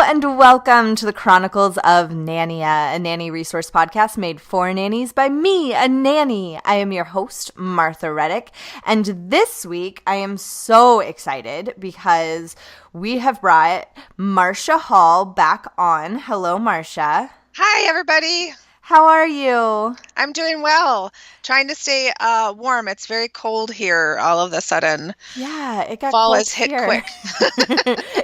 and welcome to the Chronicles of Nania, a nanny resource podcast made for nannies by me, a nanny. I am your host, Martha Reddick, and this week I am so excited because we have brought Marcia Hall back on. Hello, Marcia. Hi, everybody. How are you? I'm doing well. Trying to stay warm. It's very cold here all of a sudden. Yeah, it got Fall cold has hit here. quick.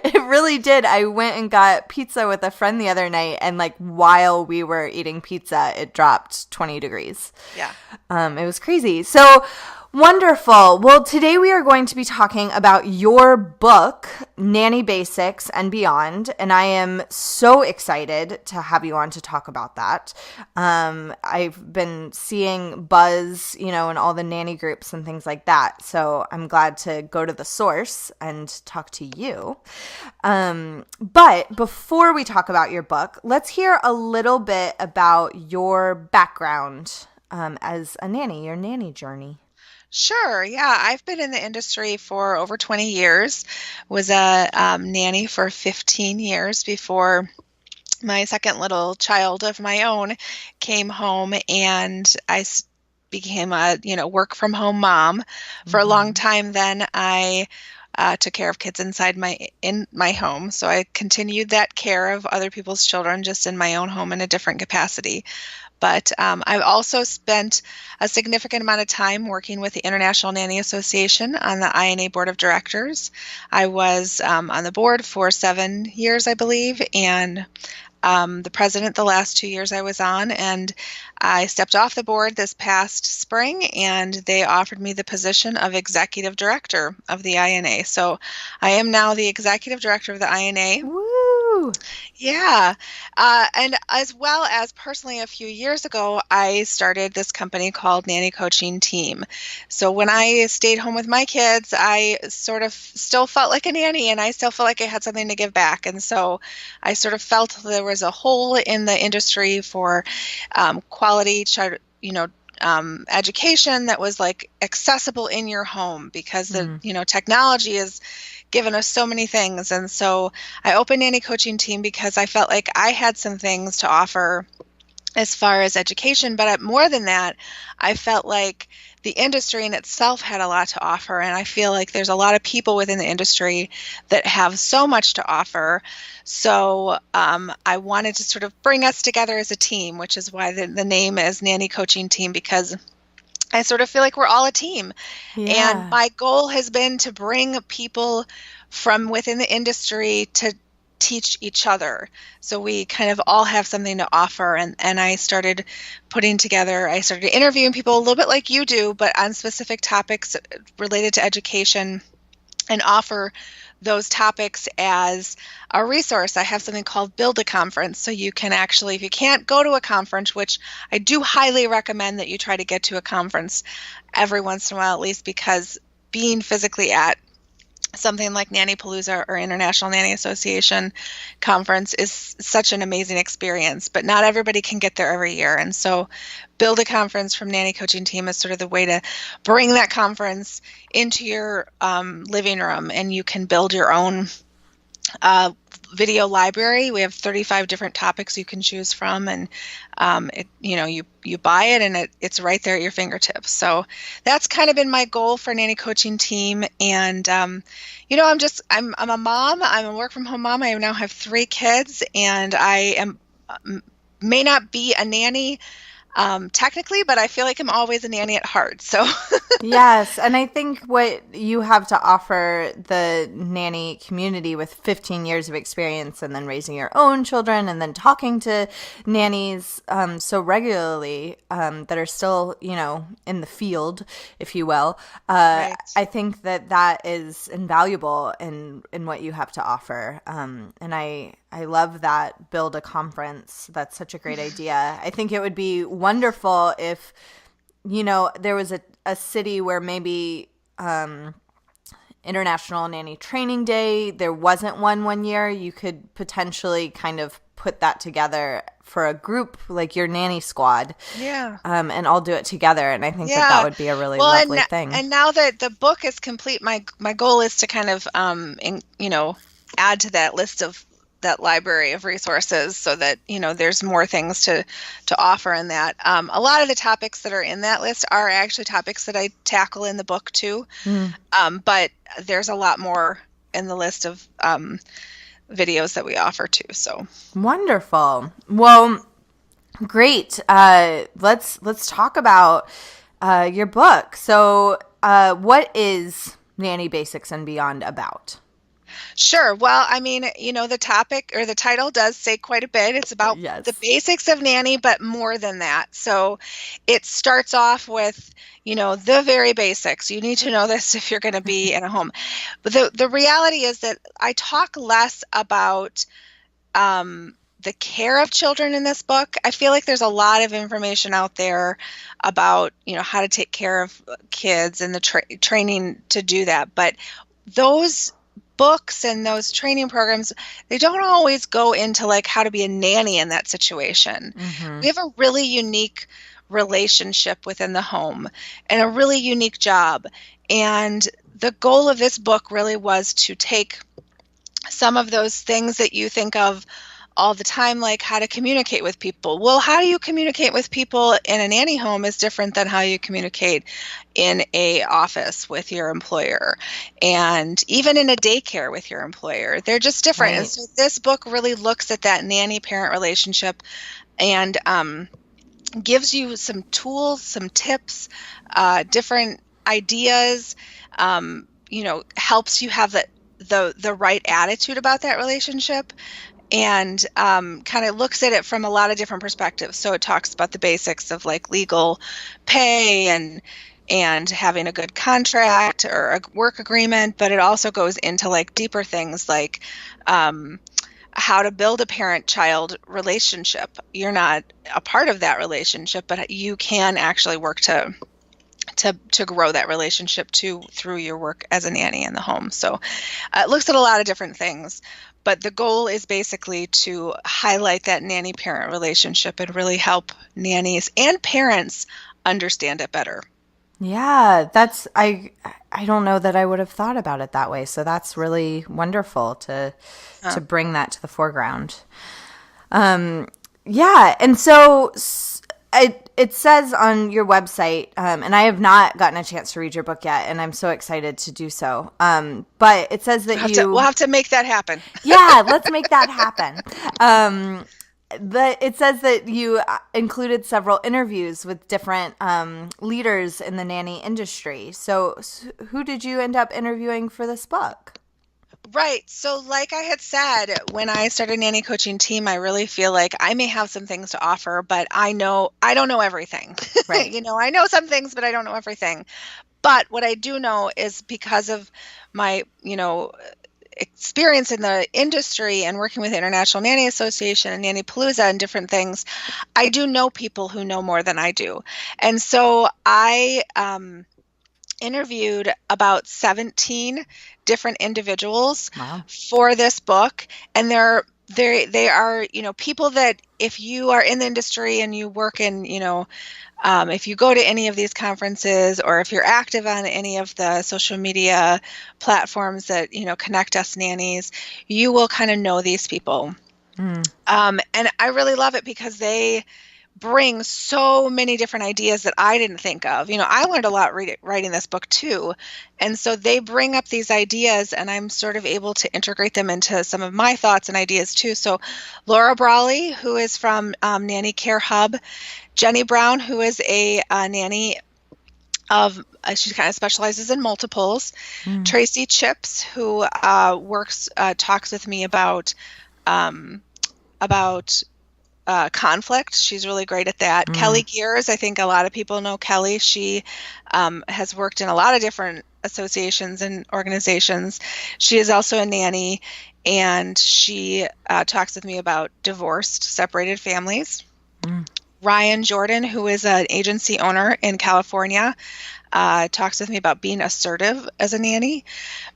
It really did. I went and got pizza with a friend the other night, and while we were eating pizza, it dropped 20 degrees. Yeah. It was crazy. So wonderful. Well, today we are going to be talking about your book, Nanny Basics and Beyond, and I am so excited to have you on to talk about that. I've been seeing buzz, in all the nanny groups and things like that, so I'm glad to go to the source and talk to you. But before we talk about your book, let's hear a little bit about your background as a nanny, your nanny journey. Sure. Yeah. I've been in the industry for over 20 years, was a nanny for 15 years before my second little child of my own came home, and became a, work from home mom. For a long time then, I took care of kids in my home. So I continued that care of other people's children, just in my own home in a different capacity. But I've also spent a significant amount of time working with the International Nanny Association on the INA Board of Directors. I was on the board for 7 years, I believe, and the president the last 2 years I was on. And I stepped off the board this past spring, and they offered me the position of executive director of the INA. So I am now the executive director of the INA. Woo! Yeah. And as well as personally, a few years ago, I started this company called Nanny Coaching Team. So when I stayed home with my kids, I sort of still felt like a nanny, and I still felt like I had something to give back. And so I sort of felt there was a hole in the industry for quality, education that was accessible in your home, because the technology is given us so many things. And so I opened Nanny Coaching Team because I felt like I had some things to offer as far as education, but more than that, I felt like the industry in itself had a lot to offer, and I feel like there's a lot of people within the industry that have so much to offer. So I wanted to sort of bring us together as a team, which is why the name is Nanny Coaching Team, because I sort of feel like we're all a team. Yeah. And my goal has been to bring people from within the industry to teach each other. So we kind of all have something to offer. And I started interviewing people a little bit like you do, but on specific topics related to education, and offer those topics as a resource. I have something called Build a Conference. So you can actually, if you can't go to a conference, which I do highly recommend that you try to get to a conference every once in a while, at least, because being physically at something like Nanny Palooza or International Nanny Association conference is such an amazing experience, but not everybody can get there every year. And so Build a Conference from Nanny Coaching Team is sort of the way to bring that conference into your living room, and you can build your own video library. We have 35 different topics you can choose from, and you buy it, and it's right there at your fingertips. So that's kind of been my goal for Nanny Coaching Team. And I'm a mom. I'm a work from home mom. I now have 3 kids, and I may not be a nanny technically, but I feel like I'm always a nanny at heart. So Yes, and I think what you have to offer the nanny community with 15 years of experience, and then raising your own children, and then talking to nannies so regularly that are still, in the field, if you will. Right. I think that is invaluable in what you have to offer. And I love that Build a Conference. That's such a great idea. I think it would be wonderful if, there was a city where maybe International Nanny Training Day, there wasn't one year. You could potentially kind of put that together for a group like your nanny squad. Yeah. And all do it together. And I think that would be a really lovely thing. And now that the book is complete, my goal is to kind of, add to that list of that library of resources so that, there's more things to offer in that. A lot of the topics that are in that list are actually topics that I tackle in the book too. Mm. But there's a lot more in the list of videos that we offer too. So Wonderful. Well, great. Let's talk about your book. So, what is Nanny Basics and Beyond about? sure. Well, I mean, the topic or the title does say quite a bit. It's about Yes. the basics of nanny, but more than that. So it starts off with, the very basics. You need to know this if you're going to be in a home. But the reality is that I talk less about the care of children in this book. I feel like there's a lot of information out there about, how to take care of kids and the training to do that. But those books and those training programs, they don't always go into like how to be a nanny in that situation. Mm-hmm. We have a really unique relationship within the home and a really unique job. And the goal of this book really was to take some of those things that you think of all the time, like how to communicate with people. Well, how do you communicate with people in a nanny home is different than how you communicate in a office with your employer, and even in a daycare with your employer. They're just different. Right. And so this book really looks at that nanny-parent relationship and gives you some tools, some tips, different ideas, helps you have the right attitude about that relationship, and kind of looks at it from a lot of different perspectives. So it talks about the basics of like legal pay and having a good contract or a work agreement, but it also goes into like deeper things like how to build a parent-child relationship. You're not a part of that relationship, but you can actually work to grow that relationship through your work as a nanny in the home. So it looks at a lot of different things, but the goal is basically to highlight that nanny-parent relationship and really help nannies and parents understand it better. Yeah, I don't know that I would have thought about it that way. So that's really wonderful to bring that to the foreground. Yeah, and so it says on your website, and I have not gotten a chance to read your book yet, and I'm so excited to do so. But it says that We'll have to make that happen. Yeah, let's make that happen. It says that you included several interviews with different leaders in the nanny industry. So who did you end up interviewing for this book? Right. So like I had said, when I started Nanny Coaching Team, I really feel like I may have some things to offer, but I don't know everything. Right. I know some things, but I don't know everything. But what I do know is because of my, experience in the industry and working with the International Nanny Association and Nanny Palooza and different things, I do know people who know more than I do. And so I interviewed about 17 different individuals Wow. for this book, and they are people that if you are in the industry and you work in if you go to any of these conferences or if you're active on any of the social media platforms that connect us nannies, you will kind of know these people. And I really love it because they bring so many different ideas that I didn't think of. I learned a lot writing this book too. And so they bring up these ideas and I'm sort of able to integrate them into some of my thoughts and ideas too. So Laura Brawley, who is from Nanny Care Hub, Jenny Brown, who is a nanny she kind of specializes in multiples, Tracy Chips, who talks with me about conflict. She's really great at that. Kelly Gears, I think a lot of people know Kelly. She has worked in a lot of different associations and organizations. She is also a nanny, and she talks with me about divorced, separated families. Ryan Jordan, who is an agency owner in California, talks with me about being assertive as a nanny.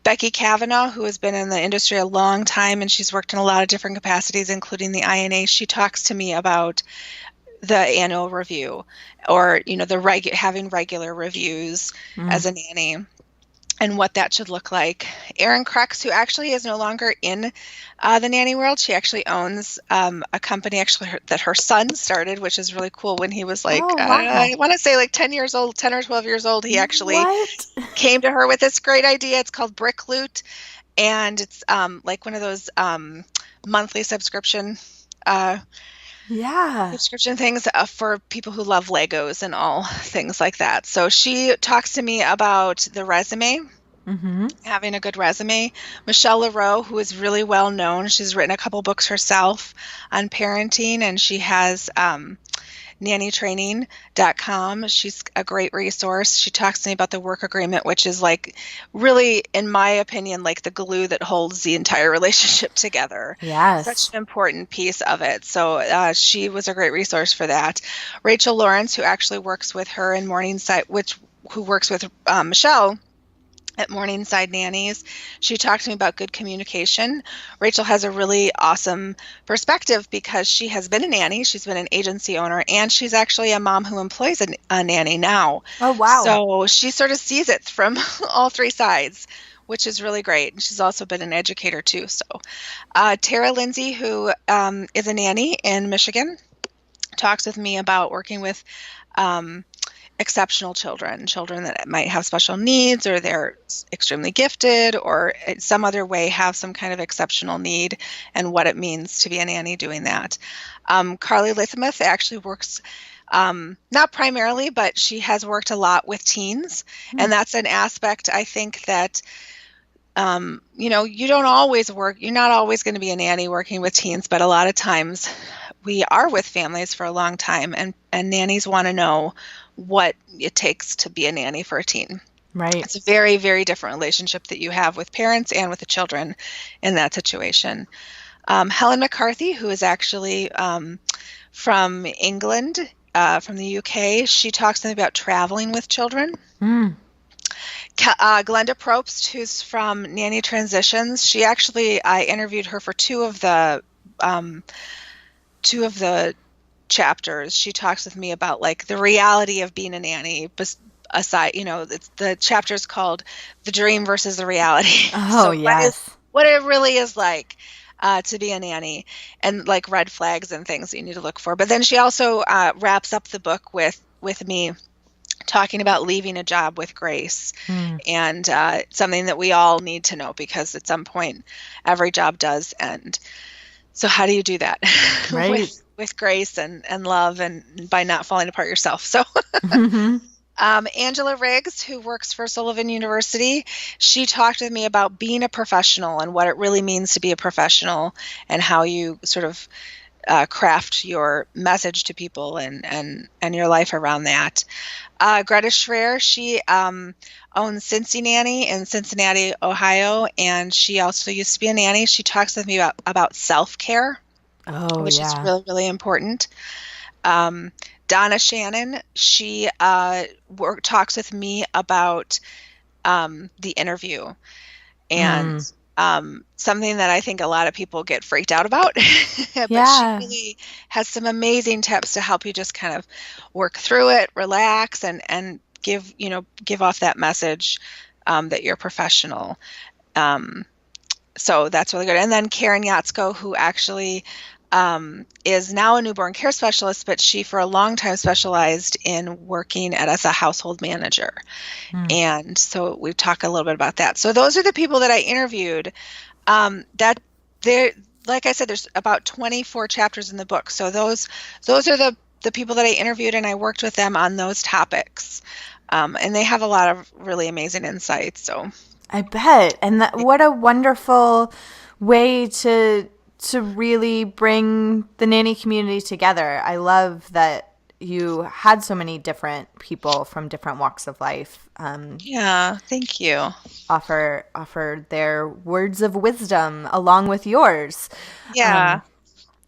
Becky Kavanaugh, who has been in the industry a long time and she's worked in a lot of different capacities, including the INA, she talks to me about the annual review or, having regular reviews as a nanny. and what that should look like. Erin Crux, who actually is no longer in the nanny world, she actually owns a company that her son started, which is really cool. When he was like, Oh, I wow. want to say like 10 years old, 10 or 12 years old, he actually What? came to her with this great idea. It's called Brick Loot, and it's like one of those monthly uh, Yeah. subscription things for people who love Legos and all things like that. So she talks to me about the resume, Mm-hmm. having a good resume. Michelle LaRoe, who is really well known, she's written a couple books herself on parenting, and she has nannytraining.com. She's a great resource. She talks to me about the work agreement, which is like really, in my opinion, like the glue that holds the entire relationship together. Such Yes. an important piece of it. So she was a great resource for that. Rachel Lawrence, who actually works with her in Morningside, who works with Michelle at Morningside Nannies. She talked to me about good communication. Rachel has a really awesome perspective because she has been a nanny, she's been an agency owner, and she's actually a mom who employs a nanny now. Oh, wow. So she sort of sees it from all three sides, which is really great. And she's also been an educator too. So Tara Lindsay, who is a nanny in Michigan, talks with me about working with um, exceptional children that might have special needs, or they're extremely gifted, or in some other way have some kind of exceptional need, and what it means to be a nanny doing that. Carly Lithimuth actually works, not primarily, but she has worked a lot with teens. Hmm. And that's an aspect I think that you don't always work, you're not always going to be a nanny working with teens, but a lot of times we are with families for a long time, and nannies want to know what it takes to be a nanny for a teen. Right. It's a very, very different relationship that you have with parents and with the children in that situation. Helen McCarthy, who is actually from England, from the UK, she talks to me about traveling with children. Mm. Glenda Probst, who's from Nanny Transitions, I interviewed her for um, two of the chapters. She talks with me about like the reality of being a nanny, aside, the chapter's called "The Dream versus the Reality." Oh, So yes. what it really is like to be a nanny, and like red flags and things that you need to look for. But then she also wraps up the book with me talking about leaving a job with grace, Mm. and something that we all need to know, because at some point every job does end. So how do you do that Right. with grace and love, and by not falling apart yourself? So Mm-hmm. Angela Riggs, who works for Sullivan University, she talked with me about being a professional and what it really means to be a professional, and how you sort of craft your message to people, and your life around that. Greta Schreier, she owns Cincy Nanny in Cincinnati, Ohio, and she also used to be a nanny. She talks with me about self-care, Oh, which is yeah. really, really important. Um, Donna Shannon, she talks with me about the interview, and Mm. something that I think a lot of people get freaked out about. But she Yeah. really has some amazing tips to help you just kind of work through it, relax, and give off that message that you're professional. Um, so that's really good. And then Karen Yatsko, who actually is now a newborn care specialist, but she for a long time specialized in working as a household manager. Mm. And so we talk a little bit about that. So those are the people that I interviewed. That there, like I said, there's about 24 chapters in the book. So those are the people that I interviewed, and I worked with them on those topics. And they have a lot of really amazing insights. So I bet. And what a wonderful way to really bring the nanny community together. I love that you had so many different people from different walks of life yeah, thank you. offer their words of wisdom along with yours. Yeah.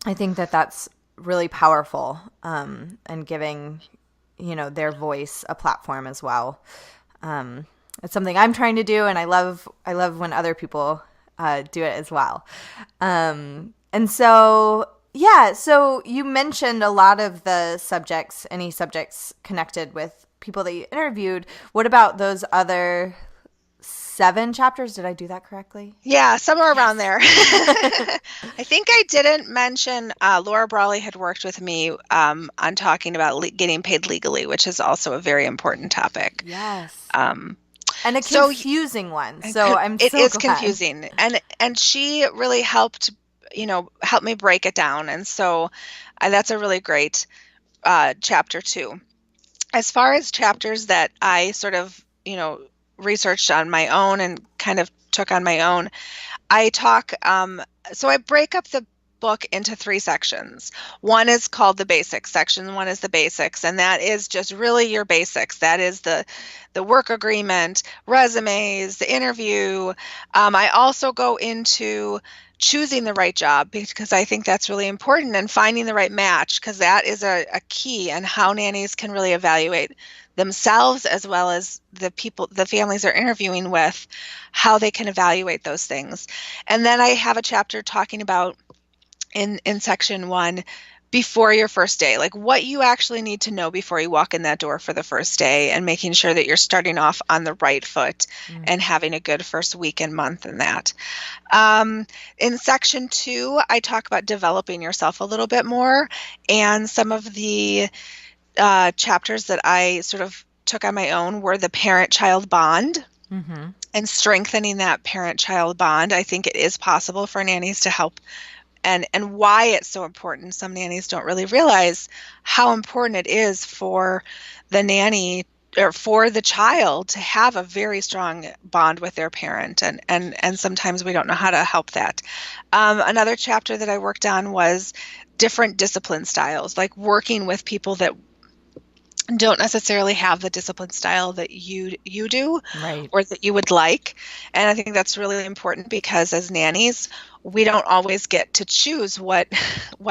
I think that that's really powerful, and giving their voice a platform as well. It's something I'm trying to do, and I love when other people do it as well. And so, yeah, so you mentioned a lot of the subjects, any subjects connected with people that you interviewed. What about those other 7 chapters. Did I do that correctly? Yeah, somewhere around there. I think I didn't mention Laura Brawley had worked with me on talking about getting paid legally, which is also a very important topic. Yes. Um, And a so confusing one. So I'm it so is glad. confusing, and she really helped, help me break it down, and so that's a really great chapter 2. As far as chapters that I sort of, researched on my own and kind of took on my own, I talk, so I break up the book into 3 sections. One is called the basics section. One is the basics, and that is just really your basics. That is the work agreement, resumes, the interview. I also go into choosing the right job because I think that's really important, and finding the right match, because that is a key in how nannies can really evaluate themselves as well as the families they're interviewing with, how they can evaluate those things. And then I have a chapter talking about in section 1, before your first day, like what you actually need to know before you walk in that door for the first day, and making sure that you're starting off on the right foot and having a good first week and month in that. In section 2, I talk about developing yourself a little bit more, and some of the chapters that I sort of took on my own were the parent-child bond. And strengthening that parent-child bond. I think it is possible for nannies to help, and why it's so important. Some nannies don't really realize how important it is for the nanny or for the child to have a very strong bond with their parent, and sometimes we don't know how to help that. Another chapter that I worked on was different discipline styles, like working with people that don't necessarily have the discipline style that you do, Right. or that you would like. And I think that's really important, because as nannies, we don't always get to choose what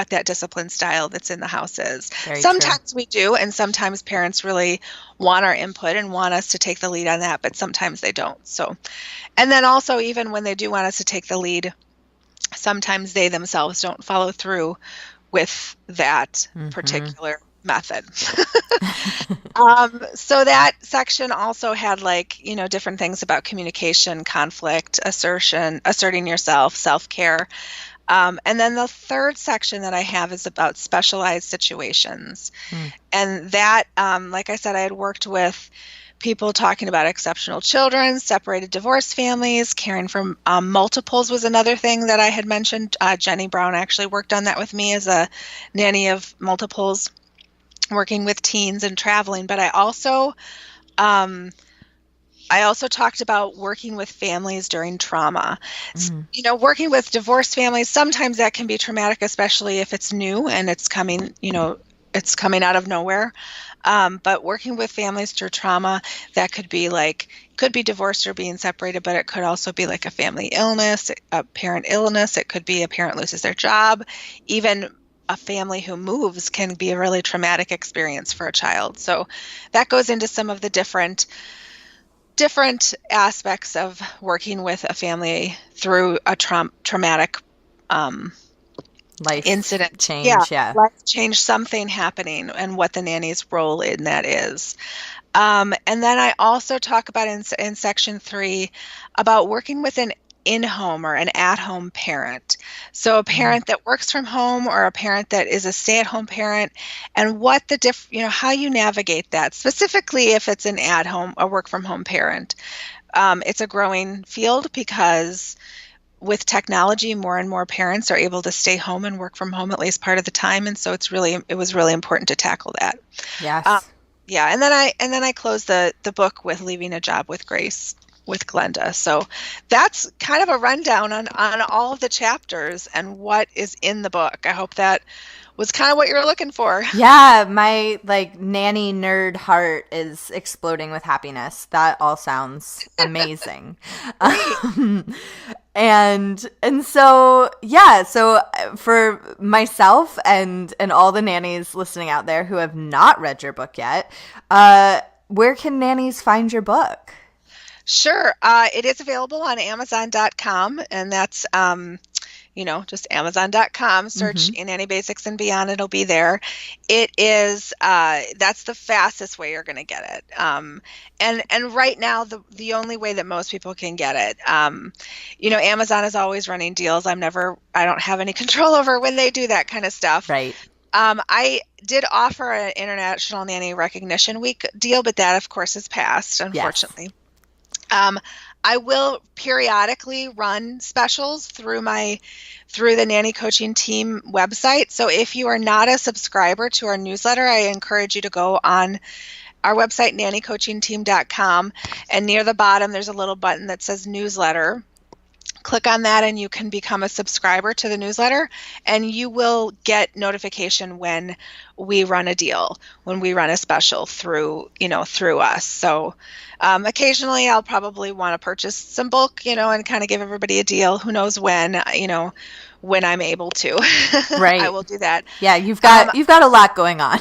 that discipline style that's in the house is. Very Sometimes we do, and sometimes parents really want our input and want us to take the lead on that, but sometimes they don't. So, and then also, even when they do want us to take the lead, sometimes they themselves don't follow through with that particular method. So that section also had different things about communication, conflict, asserting yourself, self-care. And then the third section that I have is about specialized situations. And that, like I said, I had worked with people talking about exceptional children, separated divorced families, caring for multiples was another thing that I had mentioned. Jenny Brown actually worked on that with me as a nanny of multiples, working with teens and traveling. But I also talked about working with families during trauma. Working with divorced families, sometimes that can be traumatic, especially if it's new and it's coming out of nowhere. But working with families through trauma, that could be divorced or being separated, but it could also be like a family illness, a parent illness. It could be a parent loses their job. Even a family who moves can be a really traumatic experience for a child. So that goes into some of the different aspects of working with a family through a traumatic life incident. Change. Yeah. Life change, something happening, and what the nanny's role in that is. And then I also talk about in section 3 about working with an in-home or an at-home parent. So a parent that works from home, or a parent that is a stay-at-home parent, and what how you navigate that, specifically if it's an at-home or work-from-home parent. It's a growing field, because with technology, more and more parents are able to stay home and work from home at least part of the time, and so it was really important to tackle that. Yes. Yeah, and then I close the book with Leaving a Job with Grace with Glenda. So that's kind of a rundown on all of the chapters and what is in the book. I hope that was kind of what you were looking for. Yeah, my nanny nerd heart is exploding with happiness. That all sounds amazing. And so, yeah, so for myself and all the nannies listening out there who have not read your book yet, where can nannies find your book? Sure. It is available on Amazon.com, and that's just Amazon.com, search Nanny Basics and Beyond, it'll be there. It is, that's the fastest way you're going to get it. And right now, the only way that most people can get it, Amazon is always running deals. I don't have any control over when they do that kind of stuff. Right. I did offer an International Nanny Recognition Week deal, but that, of course, has passed, unfortunately. Yes. I will periodically run specials through the Nanny Coaching Team website. So if you are not a subscriber to our newsletter, I encourage you to go on our website, nannycoachingteam.com, and near the bottom, there's a little button that says newsletter. Click on that and you can become a subscriber to the newsletter, and you will get notification when we run a deal, when we run a special through us. So occasionally I'll probably want to purchase some bulk, and kind of give everybody a deal. Who knows when I'm able to. Right. I will do that. Yeah, you've got a lot going on.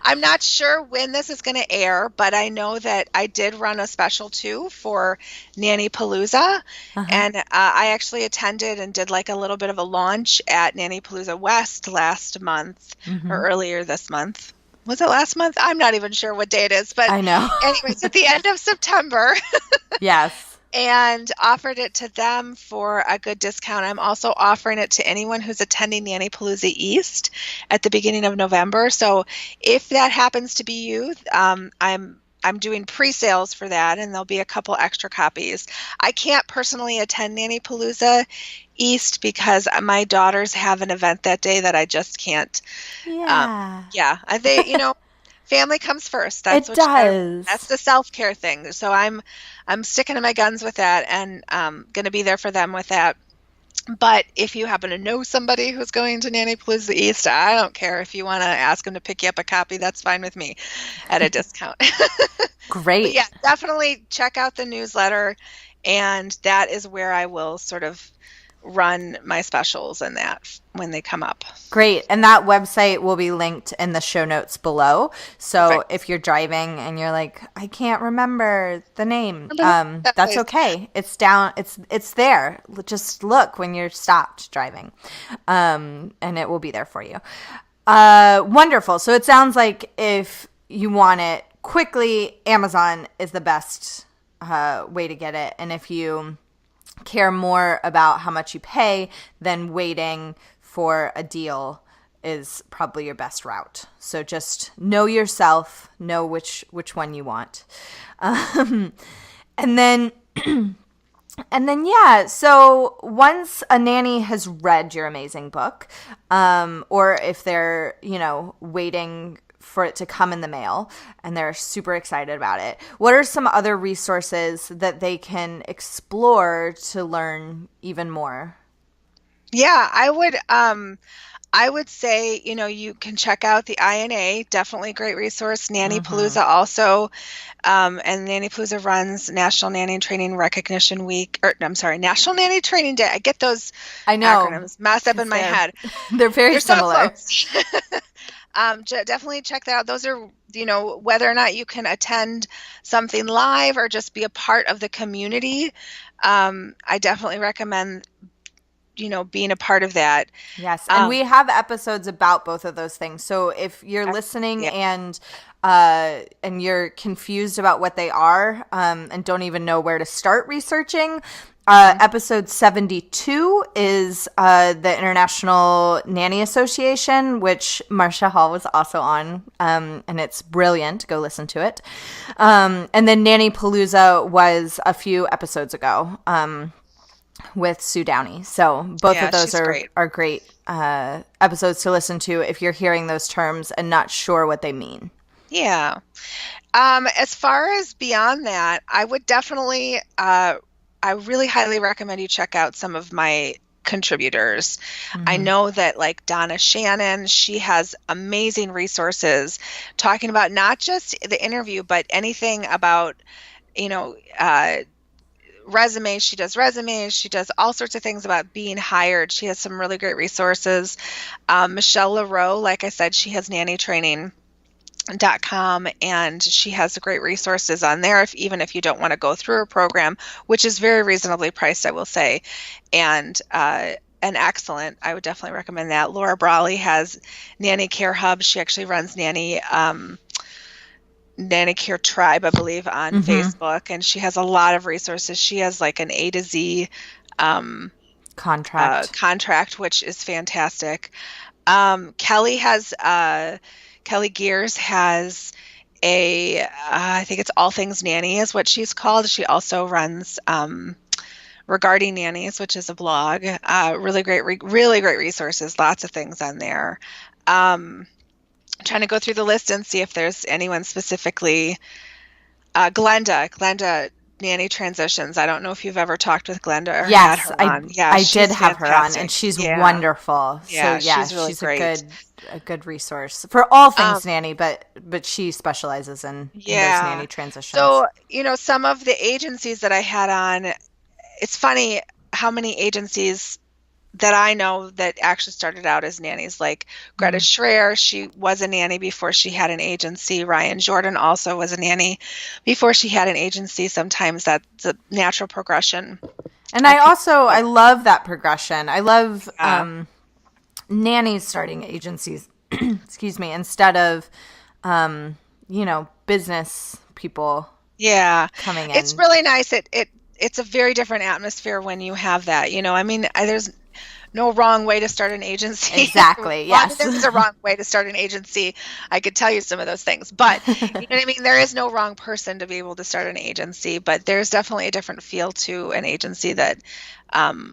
I'm not sure when this is going to air, but I know that I did run a special too for Nanny Palooza, and I actually attended and did like a little bit of a launch at Nanny Palooza West last month or earlier this month. Was it last month? I'm not even sure what day it is, but I know. Anyways, at the end of September. Yes. And offered it to them for a good discount. I'm also offering it to anyone who's attending Nanny Palooza East at the beginning of November. So if that happens to be you, I'm doing pre-sales for that, and there'll be a couple extra copies. I can't personally attend Nanny Palooza East because my daughters have an event that day that I just can't. Yeah. Family comes first. It does. That's the self-care thing. So I'm sticking to my guns with that, and going to be there for them with that. But if you happen to know somebody who's going to Nanny Palooza East, I don't care. If you want to ask them to pick you up a copy, that's fine with me at a discount. Great. But yeah, definitely check out the newsletter, and that is where I will sort of run my specials and that when they come up. Great. And that website will be linked in the show notes below. So Perfect. If you're driving and you're like, I can't remember the name, that's okay. It's down. It's there. Just look when you're stopped driving, and it will be there for you. Wonderful. So it sounds like if you want it quickly, Amazon is the best way to get it. And if you care more about how much you pay, then waiting for a deal is probably your best route. So just know yourself, know which one you want. And then yeah, so once a nanny has read your amazing book, or if they're, waiting for it to come in the mail and they're super excited about it, what are some other resources that they can explore to learn even more? Yeah, I would say, you can check out the INA, definitely a great resource. Nanny Palooza also, and Nanny Palooza runs National Nanny Training Recognition Week, National Nanny Training Day. I get those acronyms messed up in my head. They're very similar. So definitely check that out. Those are, whether or not you can attend something live or just be a part of the community, I definitely recommend being a part of that. Yes. And we have episodes about both of those things. So if you're listening and you're confused about what they are, and don't even know where to start researching, episode 72 is the International Nanny Association, which Marcia Hall was also on, and it's brilliant. Go listen to it. And then Nanny Palooza was a few episodes ago, with Sue Downey. So both of those are great episodes to listen to if you're hearing those terms and not sure what they mean. Yeah. As far as beyond that, I would definitely, I really highly recommend you check out some of my contributors. I know that like Donna Shannon, she has amazing resources talking about not just the interview, but anything about, resumes. She does resumes. She does all sorts of things about being hired. She has some really great resources. Michelle LaRoe, like I said, she has nannytraining.com, and she has great resources on there even if you don't want to go through her program, which is very reasonably priced, I will say. And and excellent. I would definitely recommend that. Laura Brawley has Nanny Care Hub. She actually runs Nanny Care Tribe, I believe, on Mm-hmm. Facebook, and she has a lot of resources. She has like an A to Z um, Contract. contract, which is fantastic. Kelly Gears has I think it's All Things Nanny is what she's called. She also runs Regarding Nannies, which is a blog. Really great resources. Lots of things on there. Trying to go through the list and see if there's anyone specifically. Glenda Nanny Transitions. I don't know if you've ever talked with Glenda or had Yes, her I on. Yeah, I did she's have her on, and fantastic. she's Yeah, wonderful. So yeah, yeah, she's really she's great. a good resource for all Um, things nanny, but she specializes in those yeah. nanny transitions. So, some of the agencies that I had on, it's funny how many agencies that I know that actually started out as nannies, like Greta Mm. Schreier, she was a nanny before she had an agency. Ryan Jordan also was a nanny before she had an agency. Sometimes that's a natural progression And of people. I love that progression. I love Yeah. nannies starting agencies, excuse me, instead of business people Yeah. coming It's in. really nice. It's a very different atmosphere when you have that. I mean, there's no wrong way to start an agency. Well, Exactly. I mean, Yes. there is a wrong way to start an agency. I could tell you some of those things, but you know what I mean? There is no wrong person to be able to start an agency, but there's definitely a different feel to an agency that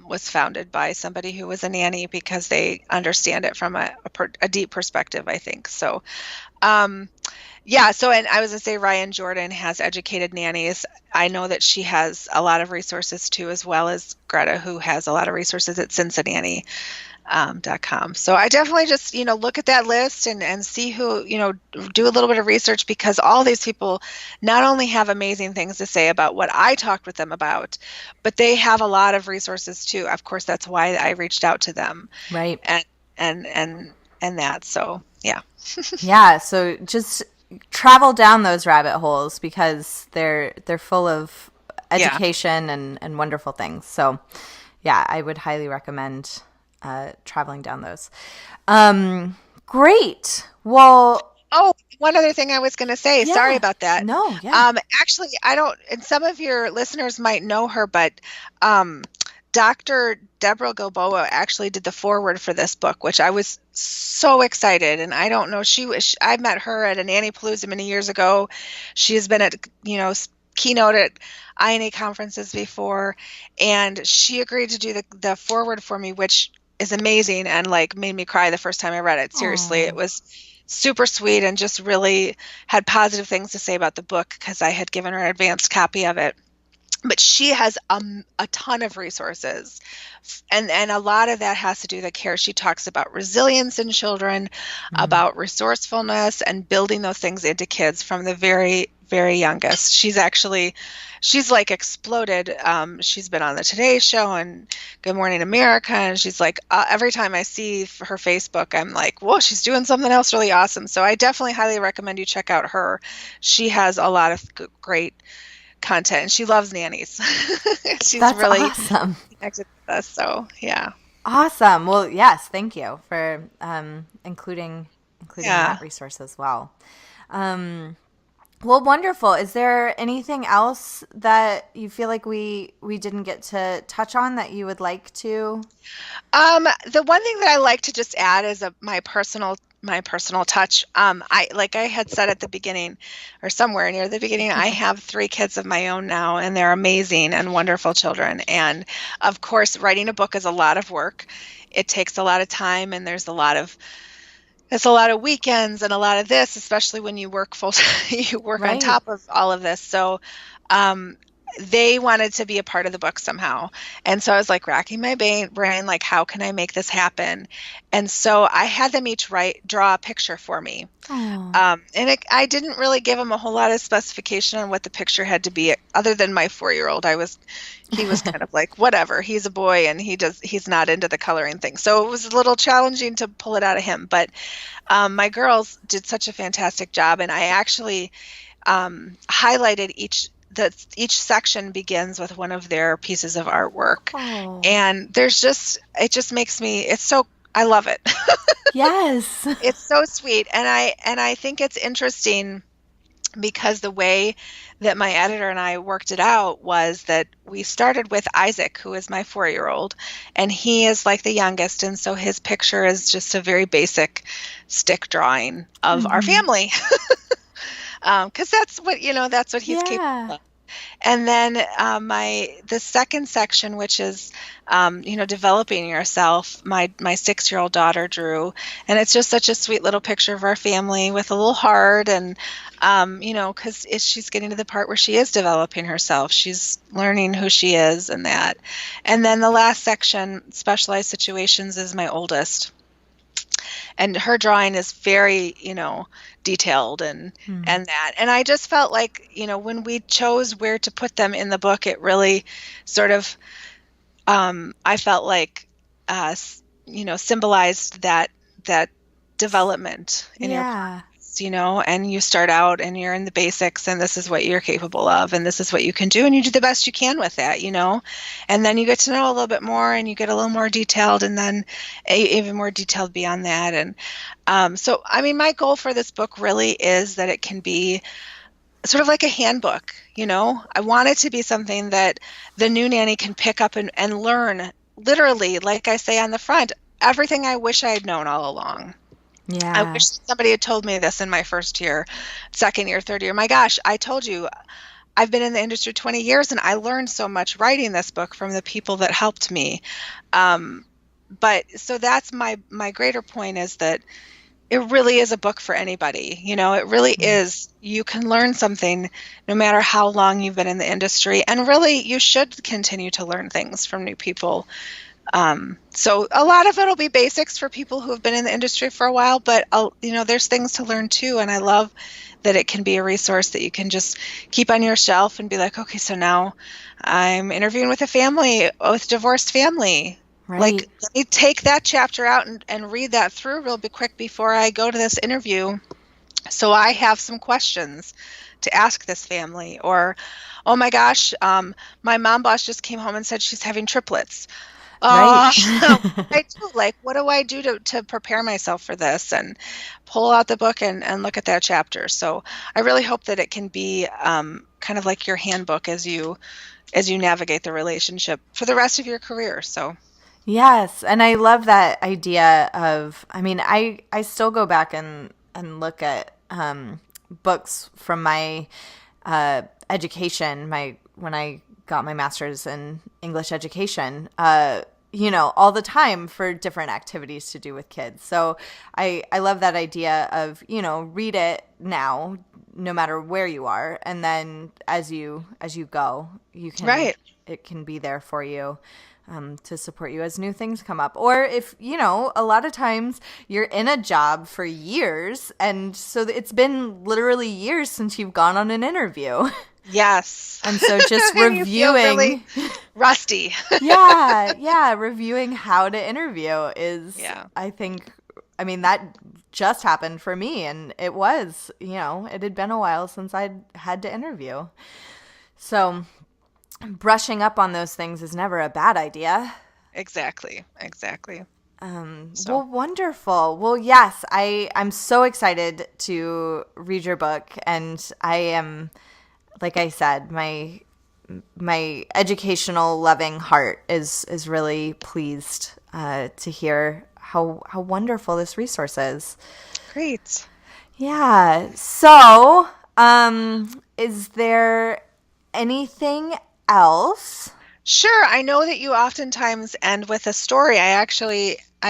was founded by somebody who was a nanny because they understand it from a deep perspective, I think. So, um, yeah, so and I was gonna say Ryan Jordan has educated nannies. I know that she has a lot of resources too, as well as Greta, who has a lot of resources at Cincinnati.com. So I definitely just, look at that list and see who, do a little bit of research because all these people not only have amazing things to say about what I talked with them about, but they have a lot of resources too. Of course, that's why I reached out to them Right. and and and and that. So yeah. Yeah, so just travel down those rabbit holes because they're full of Yeah. education and wonderful things. So, yeah, I would highly recommend traveling down those. Great. Well, Oh, one other thing I was going to say, sorry yeah. about that. No, yeah. Actually, I don't, and some of your listeners might know her, but um, Dr. Deborah Gilboa actually did the foreword for this book, which I was so excited. And I don't know, I met her at an Nanny Palooza many years ago. She has been at, keynote at INA conferences before, and she agreed to do the foreword for me, which is amazing and like made me cry the first time I read it. Seriously, it Oh, was super sweet and just really had positive things to say about the book because I had given her an advanced copy of it. But she has a ton of resources, and a lot of that has to do with the care. She talks about resilience in children, mm, about resourcefulness, and building those things into kids from the very very youngest. She's like exploded. She's been on the Today Show and Good Morning America, and she's like every time I see her Facebook, I'm like, whoa, she's doing something else really awesome. So I definitely highly recommend you check out her. She has a lot of great content and she loves nannies. She's that's really awesome. connected with us. So yeah. Awesome. Well, yes, thank you for including Yeah. that resource as well. Um, Well, wonderful. Is there anything else that you feel like we didn't get to touch on that you would like to? The one thing that I like to just add is my personal touch. I like I had said at the beginning or somewhere near the beginning, I have 3 kids of my own now and they're amazing and wonderful children. And of course, writing a book is a lot of work. It takes a lot of time and it's a lot of weekends and a lot of this, especially when you work full time, you work on Right. top of all of this. So, um, they wanted to be a part of the book somehow. And so I was like racking my brain, like, how can I make this happen? And so I had them each draw a picture for me. Oh, I didn't really give them a whole lot of specification on what the picture had to be, other than my 4-year-old. He was kind of like, whatever, he's a boy and he's not into the coloring thing. So it was a little challenging to pull it out of him. But my girls did such a fantastic job. And I actually highlighted that each section begins with one of their pieces of artwork. Oh, And it just makes me, I love it. yes. It's so sweet. And I think it's interesting because the way that my editor and I worked it out was that we started with Isaac, who is my 4-year-old, and he is like the youngest, and so his picture is just a very basic stick drawing of our Mhm. family. Because that's what he's capable Yeah. of. And then the second section, which is developing yourself, my 6-year-old daughter drew, and it's just such a sweet little picture of our family with a little heart, and because she's getting to the part where she is developing herself, she's learning who she is and that. And then the last section, specialized situations, is my oldest, and her drawing is very detailed Hmm. and that, and I just felt like when we chose where to put them in the book, it really sort of I felt like symbolized that development in your Yeah. process, and you start out and you're in the basics, and this is what you're capable of, and this is what you can do, and you do the best you can with that, and then you get to know a little bit more, and you get a little more detailed, and then even more detailed beyond that. And so, I mean, my goal for this book really is that it can be sort of like a handbook. I want it to be something that the new nanny can pick up and learn, literally, like I say on the front, everything I wish I had known all along. I Yeah. wish somebody had told me this in my first year, second year, third year. My gosh, I told you, I've been in the industry 20 years, and I learned so much writing this book from the people that helped me. Um, but so that's my greater point, is that it really is a book for anybody. It really Mm. is. You can learn something no matter how long you've been in the industry. And really, you should continue to learn things from new people. So a lot of it will be basics for people who have been in the industry for a while, but there's things to learn too. And I love that it can be a resource that you can just keep on your shelf and be like, okay, so now I'm interviewing with with a divorced family. Like, Right. let me take that chapter out and read that through real bit quick before I go to this interview. So I have some questions to ask this family. Or, oh my gosh, my mom boss just came home and said she's having triplets. Right. Oh, I do. Like, what do I do to prepare myself for this? And pull out the book and look at that chapter. So I really hope that it can be kind of like your handbook as you navigate the relationship for the rest of your career. So Yes, and I love that idea of, I mean, I still go back and look at books from my education, my when I got my master's in English education, all the time for different activities to do with kids. So I love that idea of, read it now, no matter where you are, and then as you go, right. it can be there for you. To support you as new things come up. Or if, a lot of times you're in a job for years, and so it's been literally years since you've gone on an interview. Yes. And so just And you feel really reviewing, rusty. yeah, reviewing how to interview is, Yeah. I think, I mean, that just happened for me, and it was, it had been a while since I'd had to interview. So brushing up on those things is never a bad idea. Exactly. Exactly. So Well, wonderful. Well, yes, I'm so excited to read your book, and I am, like I said, my educational loving heart is really pleased to hear how wonderful this resource is. great. Yeah. So, is there anything else? Sure. I know that you oftentimes end with a story. I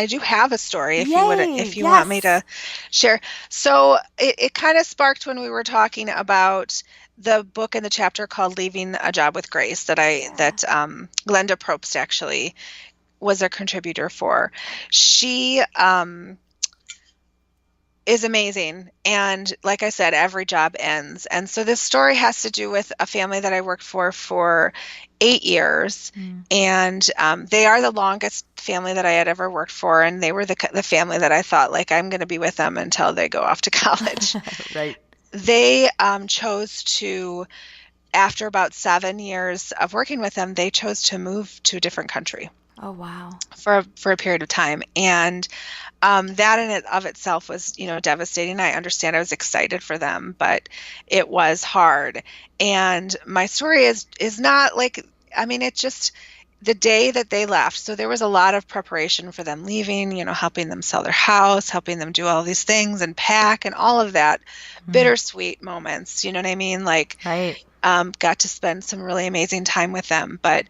do have a story Yay! if you want me to Yes. share. So it kind of sparked when we were talking about the book and the chapter called Leaving a Job with Grace Yeah. that Glenda Probst actually was a contributor for. She is amazing. And like I said, every job ends. And so this story has to do with a family that I worked for 8 years. Mm. And they are the longest family that I had ever worked for. And they were the family that I thought, like, I'm going to be with them until they go off to college. Right. They chose to after about 7 years of working with them, they chose to move to a different country. Oh, wow. For a period of time. And that in it of itself was, devastating. I understand. I was excited for them, but it was hard. And my story is not like, it's just the day that they left. So there was a lot of preparation for them leaving, helping them sell their house, helping them do all these things and pack and all of that. Bittersweet moments, you know what I mean? Like, right. Got to spend some really amazing time with them. But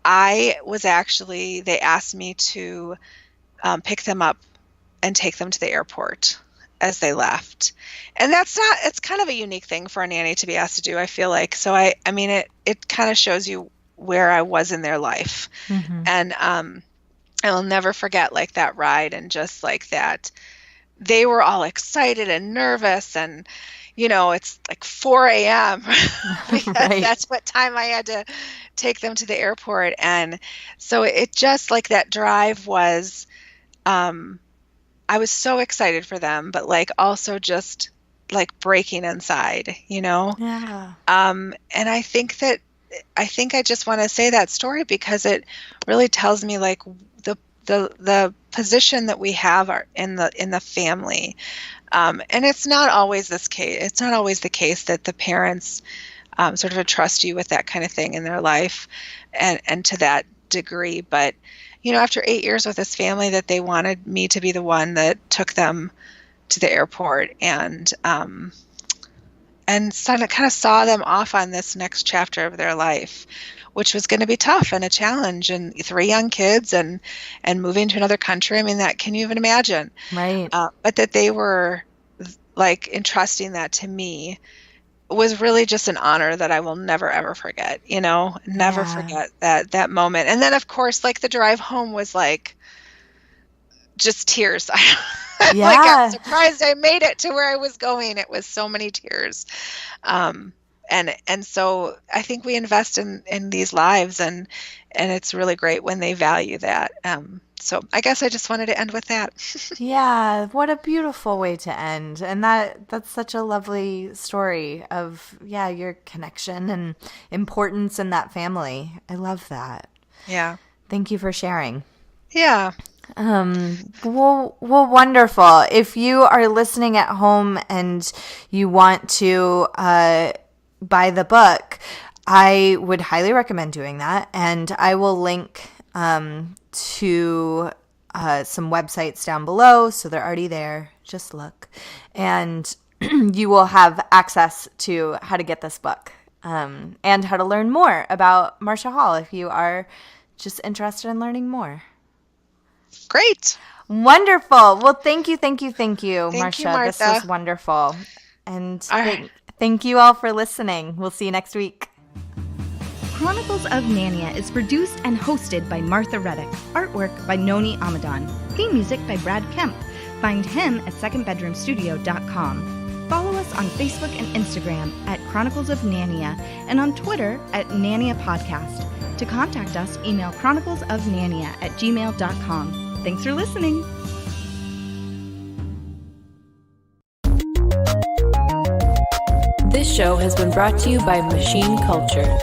they asked me to pick them up and take them to the airport as they left. And it's kind of a unique thing for a nanny to be asked to do, I feel like. So it kind of shows you where I was in their life. Mm-hmm. And I will never forget like that ride, and just like that, they were all excited and nervous, and it's like 4 a.m. because right. That's what time I had to take them to the airport. And so it just like that drive was, I was so excited for them, but like also just like breaking inside, Yeah. And I think I just want to say that story because it really tells me like the position that we have in the family. And it's not always this case. It's not always the case that the parents sort of entrust you with that kind of thing in their life, and to that degree. But after 8 years with this family, that they wanted me to be the one that took them to the airport, and kind of saw them off on this next chapter of their life, which was going to be tough and a challenge, and 3 young kids and moving to another country. I mean, that, can you even imagine? Right. But that they were like entrusting that to me was really just an honor that I will never, ever forget, never forget that moment. And then of course, like the drive home was like just tears. Yeah. Like I'm surprised I made it to where I was going. It was so many tears. And so I think we invest in these lives, and it's really great when they value that. So I guess I just wanted to end with that. Yeah, what a beautiful way to end. And that's such a lovely story of, your connection and importance in that family. I love that. Yeah. Thank you for sharing. Yeah. Well, wonderful. If you are listening at home and you want to buy the book, I would highly recommend doing that. And I will link to some websites down below, so they're already there. Just look. And you will have access to how to get this book, and how to learn more about Marcia Hall if you are just interested in learning more. Great. Wonderful. Well, thank you, Marcia. Thank you, Martha. This was wonderful. And thank you all for listening. We'll see you next week. Chronicles of Nanny is produced and hosted by Martha Reddick. Artwork by Noni Amadon. Theme music by Brad Kemp. Find him at secondbedroomstudio.com. Follow us on Facebook and Instagram at Chronicles of Nania, and on Twitter at Nania Podcast. To contact us, email chroniclesofnania@gmail.com. Thanks for listening. This show has been brought to you by Machine Culture.